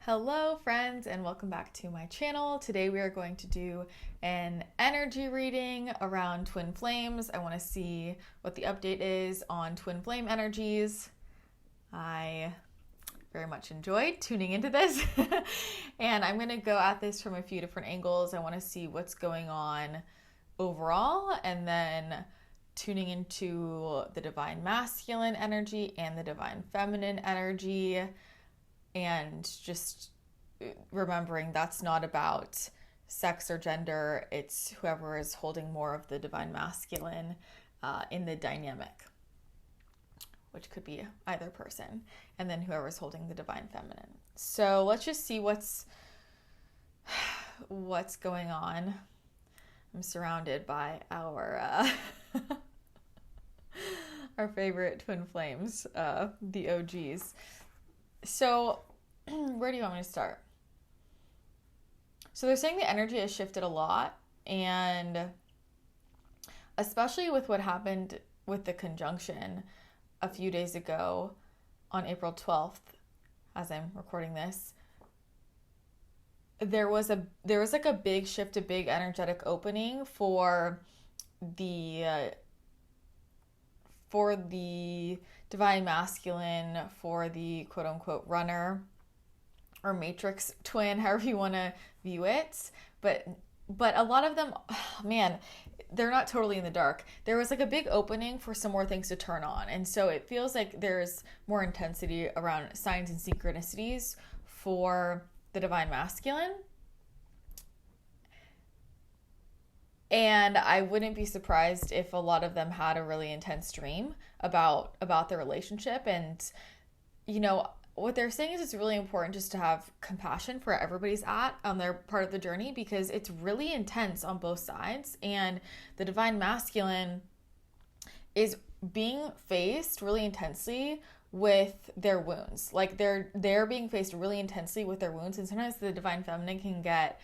Hello friends, and welcome back to my channel. Today we are going to do an energy reading around twin flames. I want to see what the update is on twin flame energies. I very much enjoyed tuning into this and I'm going to go at this from a few different angles. I want to see what's going on overall, and then tuning into the divine masculine energy and the divine feminine energy, and just remembering that's not about sex or gender. It's whoever is holding more of the divine masculine in the dynamic, which could be either person, and then whoever's holding the divine feminine. So let's just see what's going on. I'm surrounded by our our favorite twin flames, the OGs. So where do you want me to start? So they're saying the energy has shifted a lot, and especially with what happened with the conjunction a few days ago on April 12th, as I'm recording this, there was like a big shift, a big energetic opening for the divine masculine, for the quote unquote runner or matrix twin, however you want to view it. But a lot of them, man, they're not totally in the dark. There was like a big opening for some more things to turn on. And so it feels like there's more intensity around signs and synchronicities for the divine masculine. And I wouldn't be surprised if a lot of them had a really intense dream about their relationship. And, you know, what they're saying is it's really important just to have compassion for everybody's at on their part of the journey, because it's really intense on both sides. And the divine masculine is being faced really intensely with their wounds. Like they're being faced really intensely with their wounds. And sometimes the divine feminine can get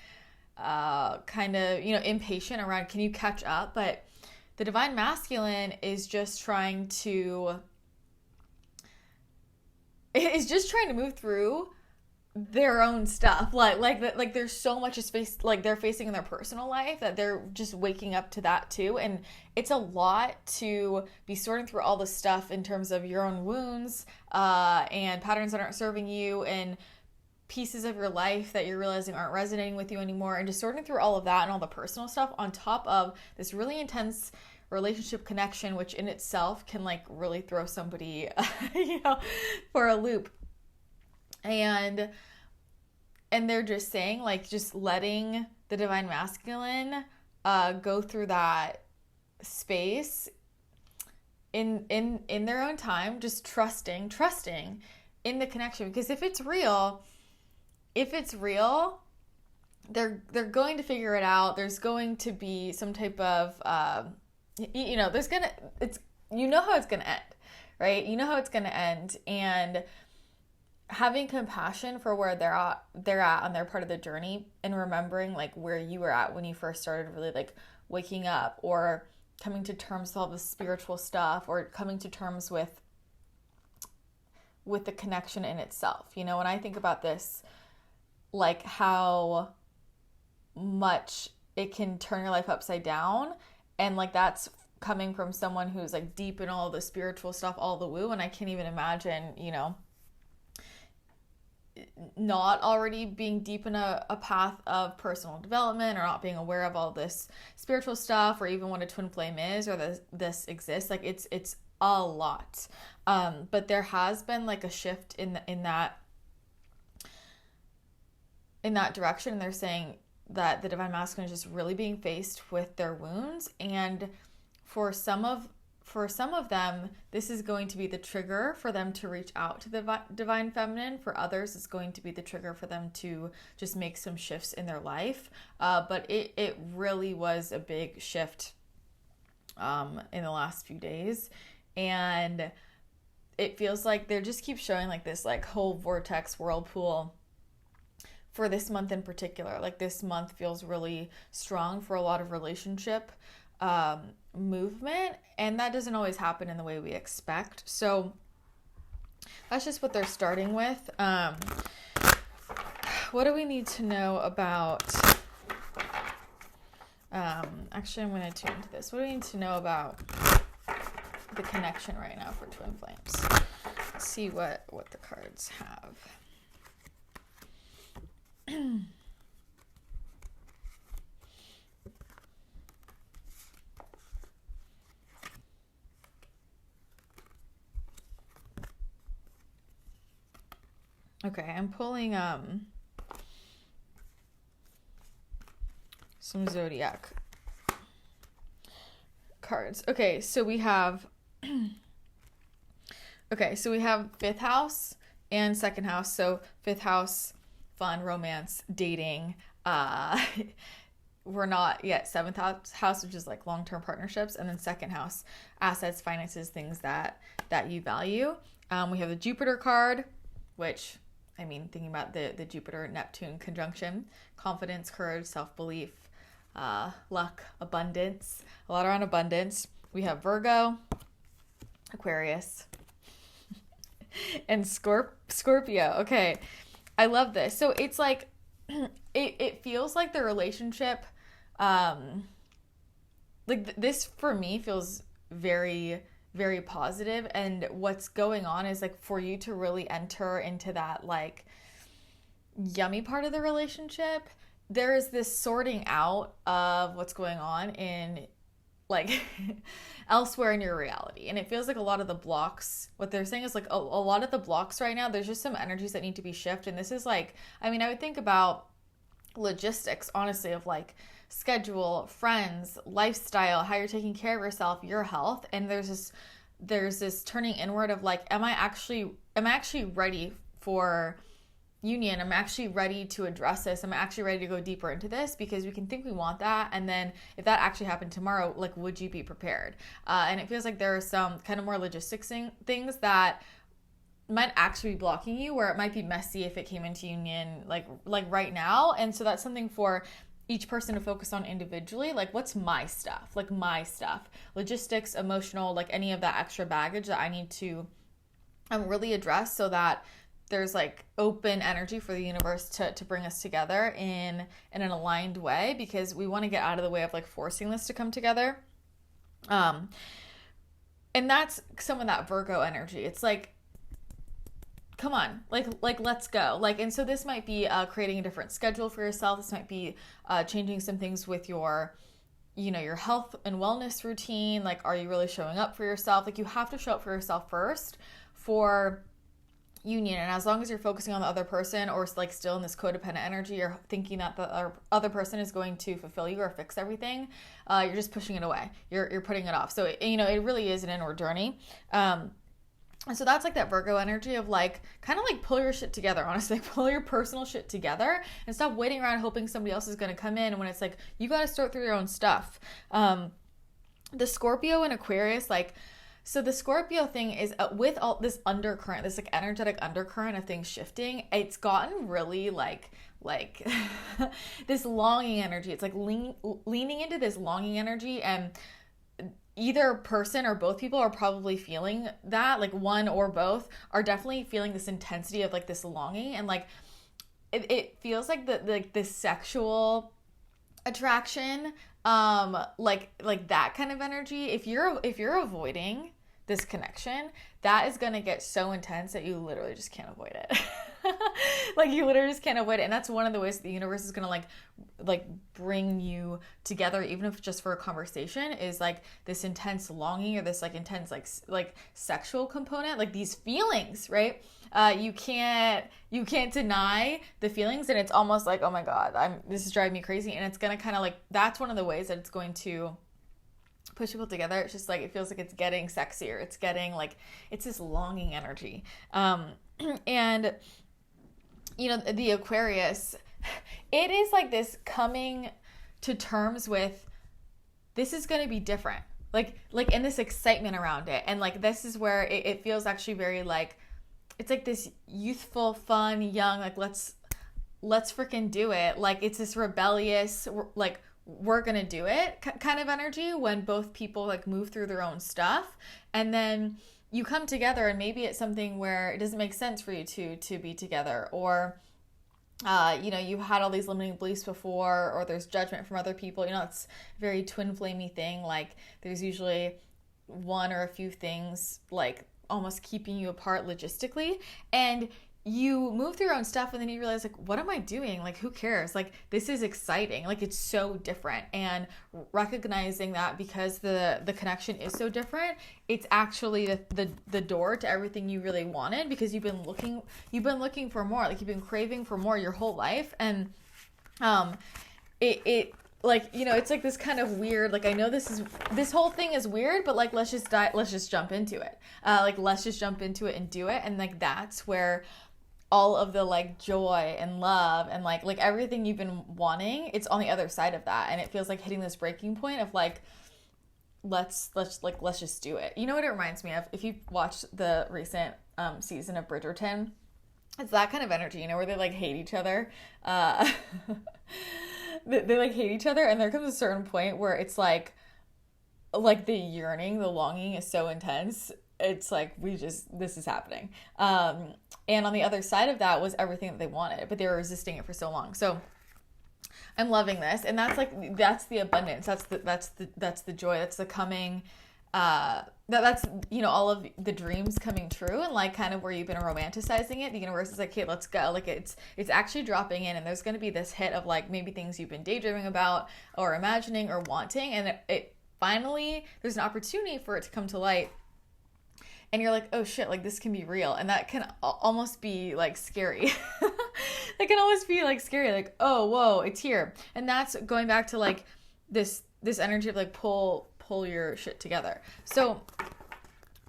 kind of, impatient around, can you catch up? But the divine masculine is just trying to move through their own stuff. Like there's so much they're facing in their personal life that they're just waking up to that too. And it's a lot to be sorting through all the stuff in terms of your own wounds, and patterns that aren't serving you, and pieces of your life that you're realizing aren't resonating with you anymore, and just sorting through all of that and all the personal stuff on top of this really intense relationship connection, which in itself can like really throw somebody for a loop. And they're just saying, like, just letting the divine masculine go through that space in their own time, just trusting in the connection. Because if it's real, they're going to figure it out. There's going to be some type of how it's going to end, right? You know how it's going to end. And having compassion for where they're at on their part of the journey, and remembering like where you were at when you first started really like waking up, or coming to terms with all the spiritual stuff, or coming to terms with the connection in itself. When I think about this, like how much it can turn your life upside down, and like that's coming from someone who's like deep in all the spiritual stuff, all the woo, and I can't even imagine, not already being deep in a path of personal development, or not being aware of all this spiritual stuff, or even what a twin flame is, or this exists. Like it's a lot. But there has been like a shift in that direction. And they're saying that the divine masculine is just really being faced with their wounds. And for some of them, this is going to be the trigger for them to reach out to the divine feminine. For others, it's going to be the trigger for them to just make some shifts in their life. But it really was a big shift in the last few days. And it feels like they just keep showing like this like whole vortex whirlpool for this month in particular. Like this month feels really strong for a lot of relationship movement, and that doesn't always happen in the way we expect. So that's just what they're starting with. what do we need to know about, actually I'm going to tune into this. What do we need to know about the connection right now for twin flames? Let's see what the cards have. Okay, I'm pulling some zodiac cards. Okay, so we have fifth house and second house. So fifth house, fun, romance, dating. We're not yet seventh house, which is like long-term partnerships, and then second house, assets, finances, things that you value. We have the Jupiter card, which, I mean, thinking about the Jupiter-Neptune conjunction, confidence, courage, self-belief, luck, abundance, a lot around abundance. We have Virgo, Aquarius, and Scorpio. Okay, I love this. So it's like, it feels like the relationship, like this for me feels very, very positive. And what's going on is like for you to really enter into that like yummy part of the relationship, there is this sorting out of what's going on in like elsewhere in your reality. And it feels like a lot of the blocks, what they're saying is like a lot of the blocks right now, there's just some energies that need to be shifted. And this is like, I mean, I would think about logistics, honestly, of like schedule, friends, lifestyle, how you're taking care of yourself, your health. And there's this turning inward of like, am I actually ready for union? I'm actually ready to address this. I'm actually ready to go deeper into this, because we can think we want that, and then if that actually happened tomorrow, like, would you be prepared? And it feels like there are some kind of more logistics things that might actually be blocking you, where it might be messy if it came into union like right now. And so that's something for each person to focus on individually. Like, what's my stuff? Like my stuff, logistics, emotional, like any of that extra baggage that I need to really address, so that there's like open energy for the universe to bring us together in an aligned way, because we want to get out of the way of like forcing this to come together. And that's some of that Virgo energy. It's like, come on, like let's go. Like, and so this might be creating a different schedule for yourself. This might be changing some things with your, you know, your health and wellness routine. Like, are you really showing up for yourself? Like, you have to show up for yourself first for union. And as long as you're focusing on the other person, or like still in this codependent energy, you're thinking that the other person is going to fulfill you or fix everything, you're just pushing it away. You're putting it off. So it really is an inward journey. And so that's like that Virgo energy of like, kind of like pull your shit together, honestly. Like, pull your personal shit together and stop waiting around hoping somebody else is going to come in, when it's like, you got to start through your own stuff. The Scorpio and Aquarius, like, so the Scorpio thing is with all this undercurrent, this like energetic undercurrent of things shifting, it's gotten really like this longing energy. It's like leaning into this longing energy, and either person or both people are probably feeling that, like one or both are definitely feeling this intensity of like this longing. And like it feels like the sexual attraction, like that kind of energy. If you're avoiding this connection, that is gonna get so intense that you literally just can't avoid it. Like, you literally just can't avoid it. And that's one of the ways the universe is gonna like bring you together, even if just for a conversation, is like this intense longing, or this like intense like sexual component, like these feelings, right? You can't deny the feelings, and it's almost like, oh my God, this is driving me crazy. And it's gonna kind of like, that's one of the ways that it's going to push people together. It's just like, it feels like it's getting sexier. It's getting like, it's this longing energy. And you know, the Aquarius, it is like this coming to terms with, this is going to be different. Like, and this excitement around it. And like, this is where it feels actually very like, it's like this youthful, fun, young, like, let's freaking do it. Like, it's this rebellious, like, we're going to do it kind of energy, when both people like move through their own stuff. And then you come together, and maybe it's something where it doesn't make sense for you to be together, or you've had all these limiting beliefs before, or there's judgment from other people. It's a very twin flamey thing. Like there's usually one or a few things like almost keeping you apart logistically, and you move through your own stuff, and then you realize, like, what am I doing? Like, who cares? Like, this is exciting. Like, it's so different. And recognizing that because the connection is so different, it's actually the door to everything you really wanted, because you've been looking for more. Like, you've been craving for more your whole life. And it like, it's like this kind of weird, like, I know this whole thing is weird, but like, let's just jump into it. Let's just jump into it and do it. And like, that's where all of the like joy and love and like everything you've been wanting, it's on the other side of that. And it feels like hitting this breaking point of like, let's just do it. You know what it reminds me of? If you watched the recent season of Bridgerton, it's that kind of energy, where they like hate each other. They like hate each other, and there comes a certain point where it's like the yearning, the longing is so intense. It's like, this is happening. And on the other side of that was everything that they wanted, but they were resisting it for so long. So I'm loving this. And that's the abundance. That's the joy. That's the coming, that's all of the dreams coming true, and like kind of where you've been romanticizing it. The universe is like, hey, let's go. Like it's actually dropping in, and there's going to be this hit of like maybe things you've been daydreaming about or imagining or wanting. And it finally, there's an opportunity for it to come to light. And you're like, oh shit, like this can be real. And that can almost be like scary. That can almost be like scary. Like, oh, whoa, it's here. And that's going back to like this energy of like pull your shit together. So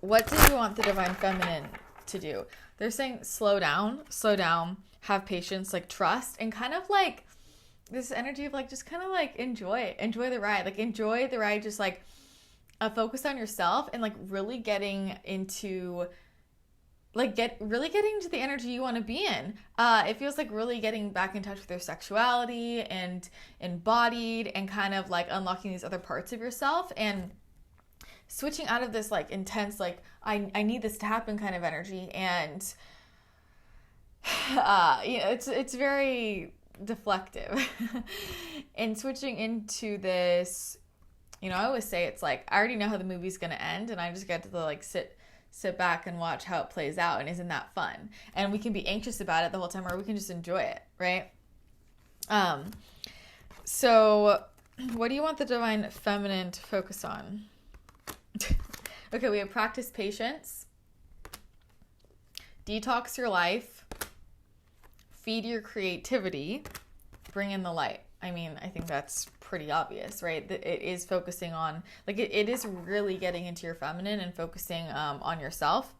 what do you want the divine feminine to do? They're saying slow down, have patience, like trust, and kind of like this energy of like, just kind of like enjoy the ride. Like enjoy the ride, just like focus on yourself, and like really getting into the energy you want to be in. It feels like really getting back in touch with your sexuality and embodied, and kind of like unlocking these other parts of yourself, and switching out of this like intense, like I need this to happen kind of energy. And it's very deflective. And switching into this, I always say it's like, I already know how the movie's going to end, and I just get to like sit back and watch how it plays out. And isn't that fun? And we can be anxious about it the whole time, or we can just enjoy it, right? So what do you want the divine feminine to focus on? Okay, we have practice patience, detox your life, feed your creativity, bring in the light. I mean, I think that's pretty obvious, right? That it is focusing on, like, it is really getting into your feminine and focusing on yourself,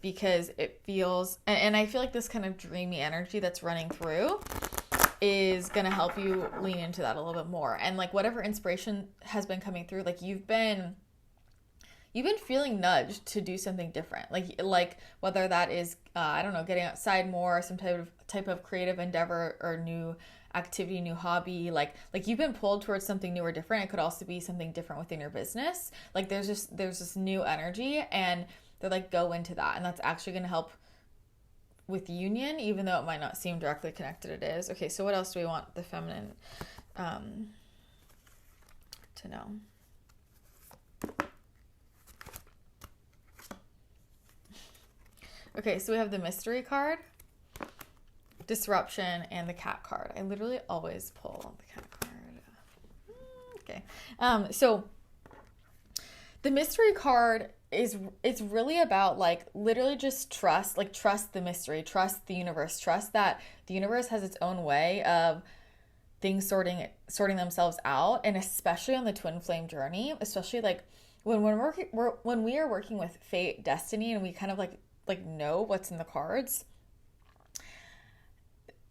because it feels, and I feel like this kind of dreamy energy that's running through is going to help you lean into that a little bit more. And like whatever inspiration has been coming through, like you've been feeling nudged to do something different. Like whether that is, I don't know, getting outside more, some type of creative endeavor or new activity, new hobby, like you've been pulled towards something new or different. It could also be something different within your business. Like there's this new energy, and they're like, go into that. And that's actually going to help with union, even though it might not seem directly connected, it is. Okay, so what else do we want the feminine to know? Okay, so we have the mystery card, disruption, and the cat card. I literally always pull the cat card. Okay. So the mystery card it's really about like literally just trust the mystery, trust the universe, trust that the universe has its own way of things sorting themselves out. And especially on the twin flame journey, especially like when we are working with fate, destiny, and we kind of like know what's in the cards,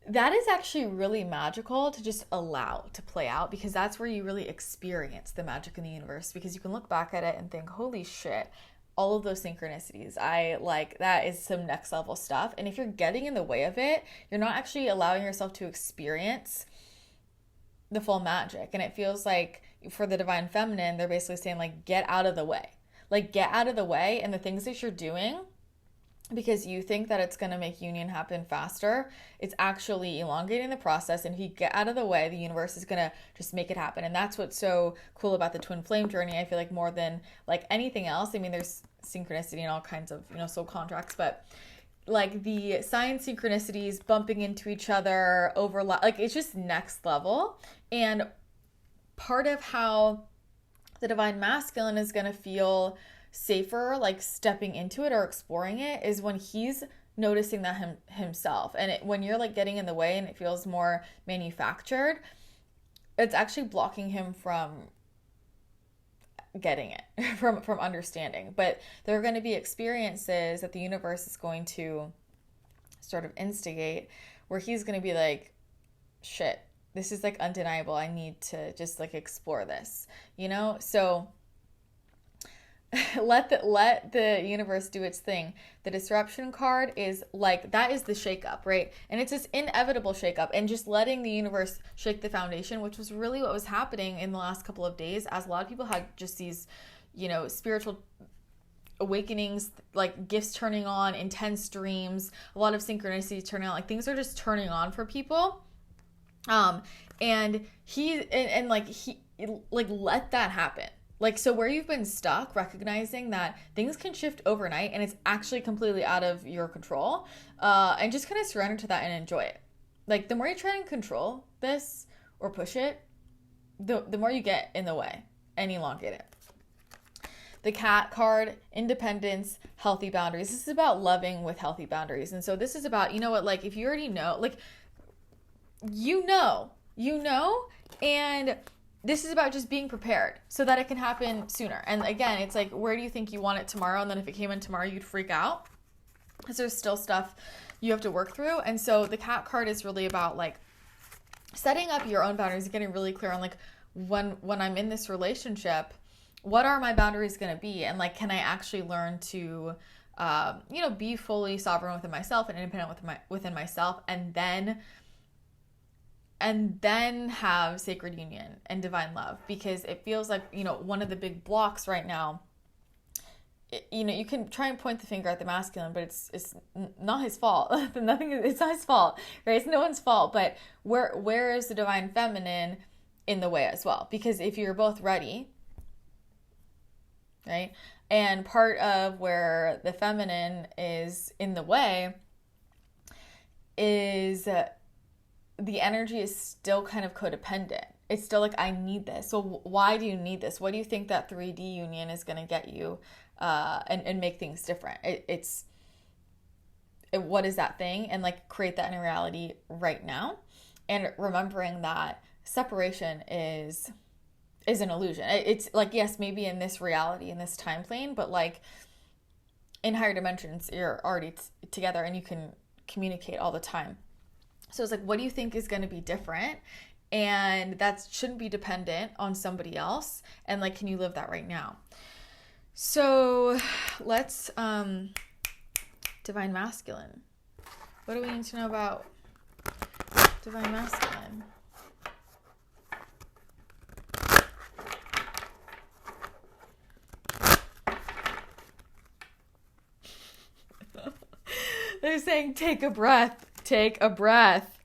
that is actually really magical to just allow to play out, because that's where you really experience the magic in the universe, because you can look back at it and think, holy shit, all of those synchronicities, that is some next level stuff. And if you're getting in the way of it, you're not actually allowing yourself to experience the full magic. And it feels like for the divine feminine, they're basically saying like, get out of the way, and the things that you're doing because you think that it's going to make union happen faster. It's actually elongating the process. And if you get out of the way, the universe is going to just make it happen. And that's what's so cool about the twin flame journey. I feel like more than like anything else. I mean, there's synchronicity and all kinds of, soul contracts, but like the sign synchronicities bumping into each other, overlap, like it's just next level. And part of how the divine masculine is going to feel safer, like stepping into it or exploring it, is when he's noticing that himself. And when you're like getting in the way and it feels more manufactured, it's actually blocking him from getting it, from understanding. But there are going to be experiences that the universe is going to sort of instigate where he's going to be like, shit, this is like undeniable. I need to just like explore this, So let the universe do its thing. The disruption card is like, that is the shakeup, right? And it's this inevitable shakeup, and just letting the universe shake the foundation, which was really what was happening in the last couple of days, as a lot of people had just these, spiritual awakenings, like gifts turning on, intense dreams, a lot of synchronicities turning on, like things are just turning on for people. And he let that happen. Like, so where you've been stuck, recognizing that things can shift overnight and it's actually completely out of your control, and just kind of surrender to that and enjoy it. Like, the more you try and control this or push it, the more you get in the way and elongate it. The cat card, independence, healthy boundaries. This is about loving with healthy boundaries. And so this is about, like if you already know, like, and this is about just being prepared so that it can happen sooner. And again, it's like, where do you think you want it tomorrow? And then if it came in tomorrow, you'd freak out because there's still stuff you have to work through. And so the cat card is really about like setting up your own boundaries, getting really clear on like, when I'm in this relationship, what are my boundaries going to be? And like, can I actually learn to, be fully sovereign within myself and independent within myself, and then have sacred union and divine love? Because it feels like, one of the big blocks right now, you can try and point the finger at the masculine, but it's not his fault. It's not his fault, right? It's no one's fault. But where is the divine feminine in the way as well? Because if you're both ready, right? And part of where the feminine is in the way is the energy is still kind of codependent. It's still like, I need this. So why do you need this? What do you think that 3D union is going to get you and make things different? What is that thing? And like, create that in reality right now. And remembering that separation is an illusion. It's like, yes, maybe in this reality, in this time plane, but like in higher dimensions, you're already together and you can communicate all the time. So it's like, what do you think is going to be different? And that shouldn't be dependent on somebody else. And like, can you live that right now? So let's, divine masculine. What do we need to know about divine masculine? They're saying, take a breath. Take a breath.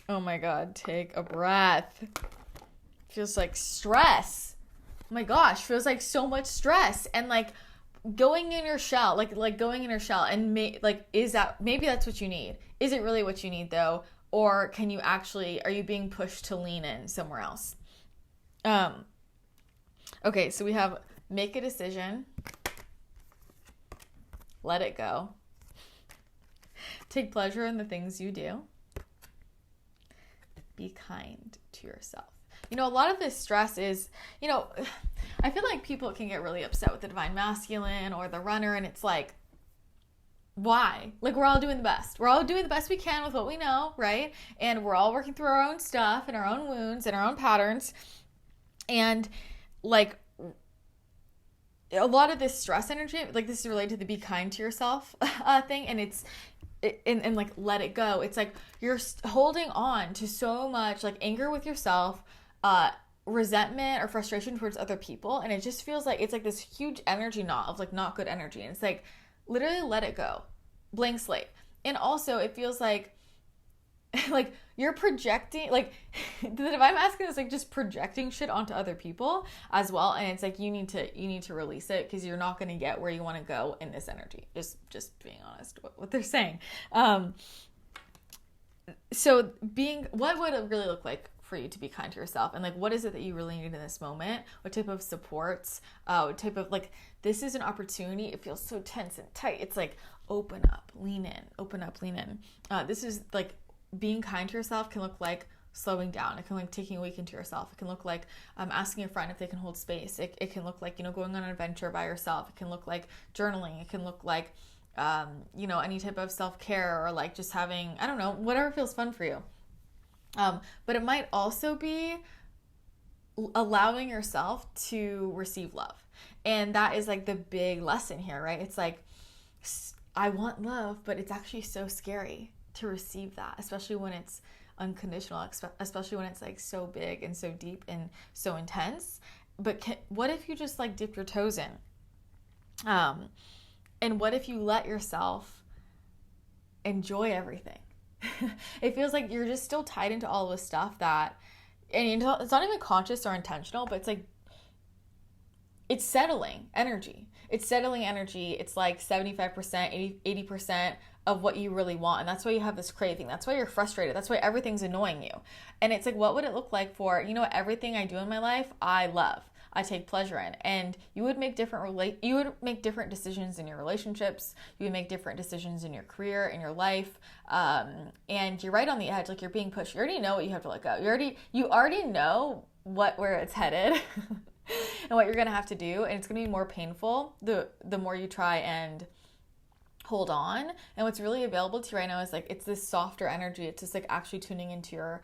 Oh my God, take a breath. Feels like stress. Oh my gosh, feels like so much stress. And like going in your shell, like going in your shell, and is that, maybe that's what you need. Is it really what you need though? Or can you actually, are you being pushed to lean in somewhere else? Okay, so we have make a decision. Let it go. Take pleasure in the things you do. Be kind to yourself. A lot of this stress is, I feel like people can get really upset with the divine masculine or the runner, and it's like, why? Like, we're all doing the best. We're all doing the best we can with what we know, right? And we're all working through our own stuff and our own wounds and our own patterns. And like, a lot of this stress energy, like this is related to the be kind to yourself thing, and and like let it go. It's like you're holding on to so much like anger with yourself, resentment or frustration towards other people, and it just feels like it's like this huge energy knot of like not good energy. And it's like, literally let it go. Blank slate. And also it feels like you're projecting, like the divine masculine is like just projecting shit onto other people as well, and it's like you need to release it, because you're not going to get where you want to go in this energy. Just being honest what they're saying. So what would it really look like for you to be kind to yourself, and like what is it that you really need in this moment? What type of supports, what type of, like, this is an opportunity. It feels so tense and tight. It's like open up, lean in, open up, lean in. This is like being kind to yourself can look like slowing down. It can look like taking a week into yourself. It can look like asking a friend if they can hold space. It can look like, going on an adventure by yourself. It can look like journaling. It can look like, any type of self-care, or like just having, I don't know, whatever feels fun for you. But it might also be allowing yourself to receive love. And that is like the big lesson here, right? It's like, I want love, but it's actually so scary to receive that, especially when it's unconditional, especially when it's like so big and so deep and so intense. But what if you just like dip your toes in? And what if you let yourself enjoy everything? It feels like you're just still tied into all this stuff and it's not even conscious or intentional, but it's like, it's settling energy. It's like 75%, 80% of what you really want. And that's why you have this craving. That's why you're frustrated. That's why everything's annoying you. And it's like, what would it look like for, everything I do in my life, I love. I take pleasure in. And you would make different decisions in your relationships. You would make different decisions in your career, in your life. And you're right on the edge, like you're being pushed. You already know what you have to let go. You already know where it's headed and what you're gonna have to do. And it's gonna be more painful the more you try and hold on. And what's really available to you right now is like, it's this softer energy. It's just like actually tuning into your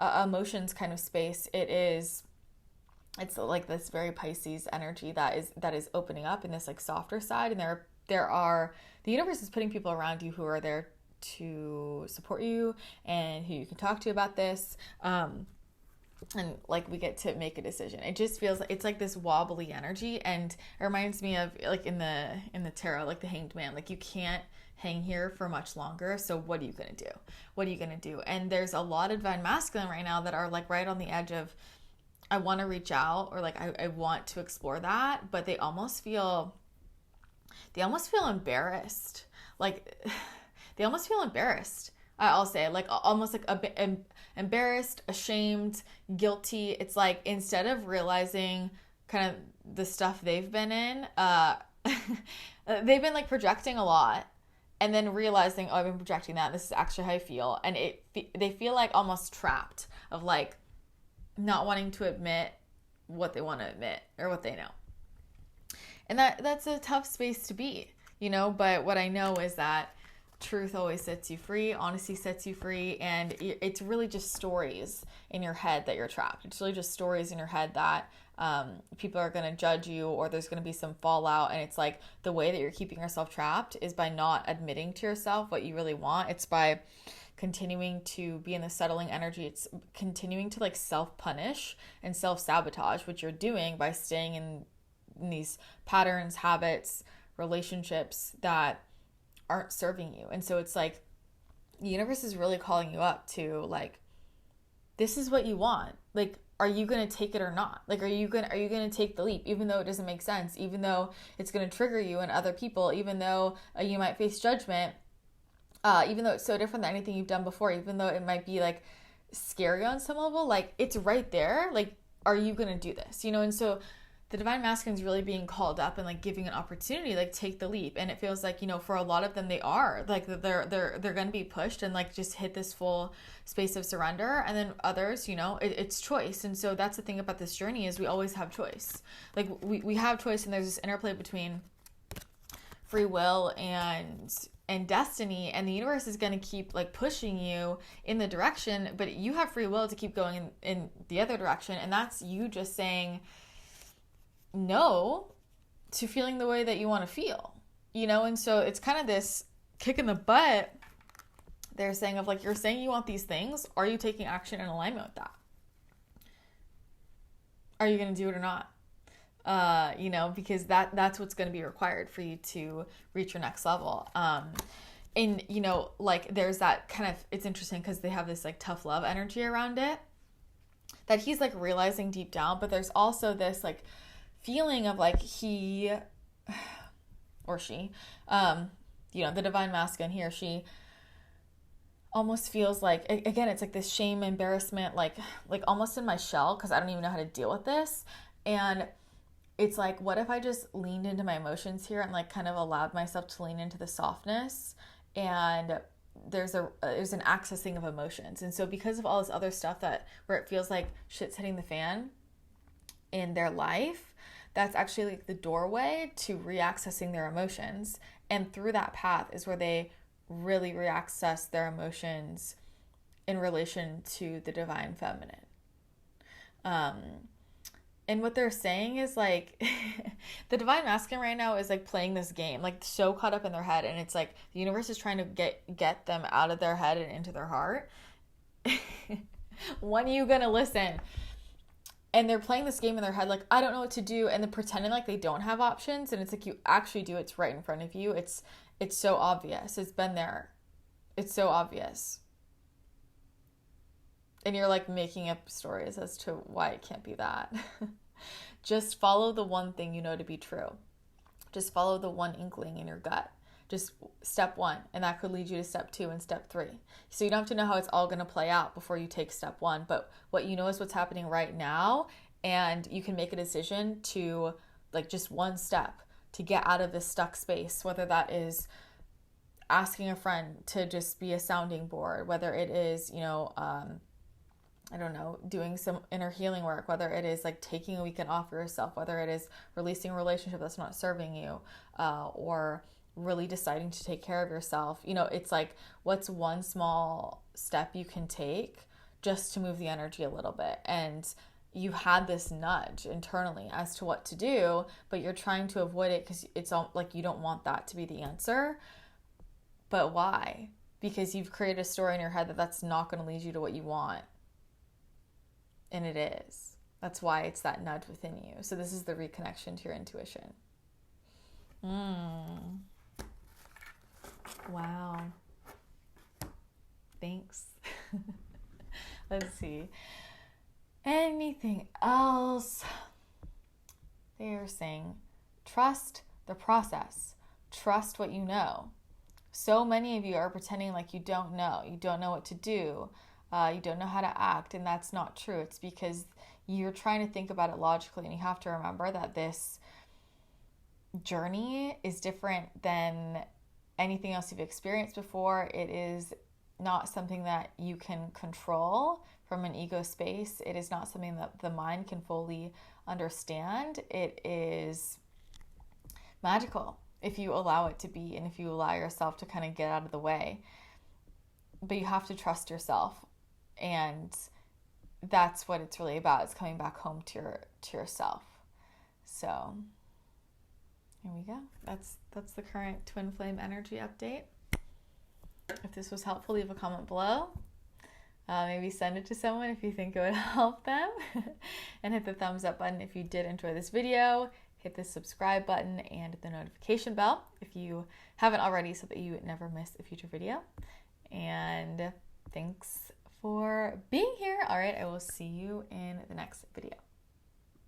emotions kind of space. It's like this very Pisces energy that is opening up in this like softer side. And the universe is putting people around you who are there to support you and who you can talk to about this. And like we get to make a decision. It just feels like it's like this wobbly energy, and it reminds me of like in the tarot, like the Hanged Man. Like you can't hang here for much longer. So what are you gonna do? And there's a lot of divine masculine right now that are like right on the edge of, I want to reach out, or like I want to explore that, but they almost feel embarrassed. Like they almost feel embarrassed. I'll say like almost like a bit embarrassed, ashamed, guilty. It's like instead of realizing kind of the stuff they've been in, they've been like projecting a lot, and then realizing, oh, I've been projecting that. This is actually how I feel, and they feel like almost trapped of like not wanting to admit what they want to admit or what they know. And that's a tough space to be, but what I know is that truth always sets you free, honesty sets you free, and it's really just stories in your head that you're trapped. It's really just stories in your head that people are going to judge you, or there's going to be some fallout, and it's like the way that you're keeping yourself trapped is by not admitting to yourself what you really want. It's by continuing to be in the settling energy. It's continuing to like self-punish and self-sabotage, which you're doing by staying in these patterns, habits, relationships that aren't serving you. And so it's like the universe is really calling you up to like, this is what you want. Like, are you going to take it or not? Like, are you going to take the leap, even though it doesn't make sense, even though it's going to trigger you and other people, even though you might face judgment, even though it's so different than anything you've done before, even though it might be like scary on some level, like it's right there. Like, are you going to do this? And so the divine masculine is really being called up and like giving an opportunity, like take the leap. And it feels like, for a lot of them, they are like, they're going to be pushed and like just hit this full space of surrender. And then others, it's choice. And so that's the thing about this journey is we always have choice. Like we have choice, and there's this interplay between free will and destiny, and the universe is going to keep like pushing you in the direction, but you have free will to keep going in the other direction. And that's you just saying no to feeling the way that you want to feel, and so it's kind of this kick in the butt they're saying of like, you're saying you want these things, are you taking action in alignment with that? Are you going to do it or not? because that's what's going to be required for you to reach your next level. And, like there's that kind of, it's interesting because they have this like tough love energy around it that he's like realizing deep down, but there's also this like feeling of like he or she, the divine masculine, he or she almost feels like, again, it's like this shame, embarrassment, like almost in my shell because I don't even know how to deal with this. And it's like, what if I just leaned into my emotions here and like kind of allowed myself to lean into the softness? And there's an accessing of emotions. And so because of all this other stuff where it feels like shit's hitting the fan in their life, that's actually like the doorway to reaccessing their emotions. And through that path is where they really reaccess their emotions in relation to the divine feminine. And what they're saying is like the divine masculine right now is like playing this game, like so caught up in their head. And it's like the universe is trying to get them out of their head and into their heart. When are you going to listen? And they're playing this game in their head like, I don't know what to do. And they're pretending like they don't have options. And it's like, you actually do. It's right in front of you. It's so obvious. It's been there. It's so obvious. And you're like making up stories as to why it can't be that. Just follow the one thing you know to be true. Just follow the one inkling in your gut. Just step one, and that could lead you to step 2 and step 3. So you don't have to know how it's all going to play out before you take step 1, but what you know is what's happening right now, and you can make a decision to like just one step to get out of this stuck space, whether that is asking a friend to just be a sounding board, whether it is, I don't know, doing some inner healing work, whether it is like taking a weekend off for yourself, whether it is releasing a relationship that's not serving you, or really deciding to take care of yourself. It's like, what's one small step you can take just to move the energy a little bit? And you had this nudge internally as to what to do, but you're trying to avoid it because it's all like you don't want that to be the answer. But why? Because you've created a story in your head that's not going to lead you to what you want. And it is. That's why it's that nudge within you. So this is the reconnection to your intuition. Wow. Thanks. Let's see. Anything else? They are saying, trust the process. Trust what you know. So many of you are pretending like you don't know. You don't know what to do. You don't know how to act, and that's not true. It's because you're trying to think about it logically, and you have to remember that this journey is different than anything else you've experienced before. It is not something that you can control from an ego space. It is not something that the mind can fully understand. It is magical if you allow it to be, and if you allow yourself to kind of get out of the way. But you have to trust yourself. And that's what it's really about. It's coming back home to yourself. So here we go. That's the current twin flame energy update. If this was helpful, leave a comment below. Maybe send it to someone if you think it would help them. And hit the thumbs up button if you did enjoy this video. Hit the subscribe button and the notification bell if you haven't already, so that you never miss a future video. And thanks for being here. All right, I will see you in the next video.